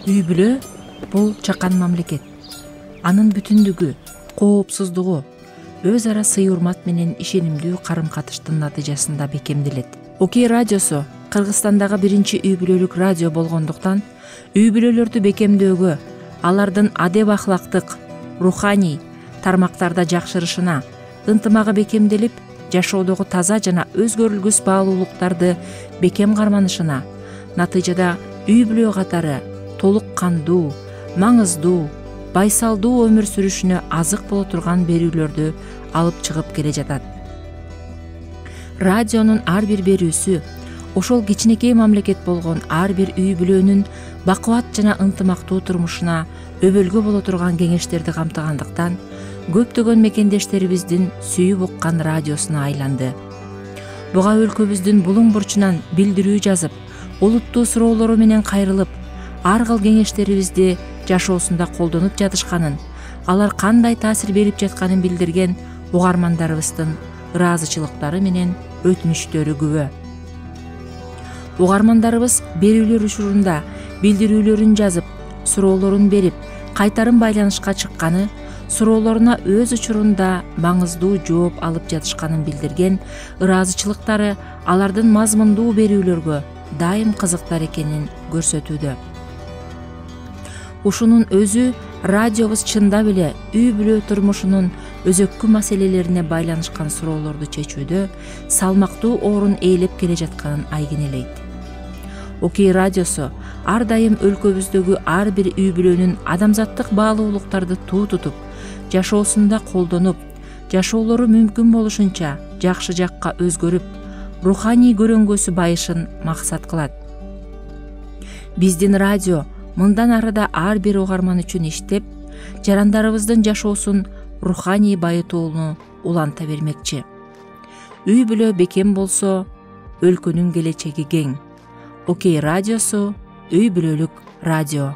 Үй бүлө бул чакан мамлекет. Анын бүтүндүгү, коопсуздугу, өз ара сый урмат менен ишенимдүү карым-катыштын натыйжасында бекемделет. Окей радиосу Кыргызстандагы биринчи үй бүлөлүк радио болгондуктан, үй бүлөлөрдү бекемдөөгө, алардын адеп-ахлактык, руханий тармактарда жакшырышына, ынтымагы бекемделип, жашоодогу таза жана өзгөрүлгүс баалуулуктарды бекем карманышына, натыйжада үй бүлө катары толук кандуу, маңыздуу, байсалдуу өмүр сүрүшүнө азык боло турган берүүлөрдү алып чыгып келе жатат. Радионун ар бир берүүсү ошол кичинекей мамлекет болгон ар бир үй бүлөнүн бакубат жана ынтымактуу турмушуна өбөлгө боло турган кеңештерди камтыгандыктан, көптөгөн мекендештерибиздин сүйүп уккан радиосуна айланды. Буга өлкөбүздүн булуң бурчунан билдирүү жазып, олуттуу суроолору менен кайрылып, ар кыл кеңештерибизди жашоосунда колдонуп жатышканын, алар кандай таасир берип жатканын билдирген угармандарыбыздын ыраазычылыктары менен өтүнүчтөрү күбө. Угармандарыбыз берүүлөр учурунда билдирүүлөрүн жазып, суроолорун берип, кайтарым байланышка чыкканы, суроолоруна өз учурунда маңыздуу жооп алып жатышканын билдирген ыраазычылыктары алардын мазмундуу берүүлөргө дайым кызыктар экенин көрсөтүүдө. Ушунун өзү радиобуз чындап эле үй бүлө турмушунун өзөккү маселелерине байланышкан суроолорду чечүүдө салмактуу орун ээлеп келе жатканын айгинелейт. Окей радиосу ар дайым өлкөбүздөгү ар бир үй бүлөнүн адамзаттык баалуулуктарды туу тутуп, жашоосунда колдонуп, жашоолору мүмкүн болушунча жакшы жакка өзгөрүп, руханий көрөңгөсү байышын максат кылат. Биздин радио мындан арыда ар бир угарман үчүн иштеп, жарандарыбыздын жашоосун руханий байытууну уланта бермекчи. Үй бүлө бекем болсо, өлкөнүн келечеги кең. Окей радиосу үй бүлөлүк радио.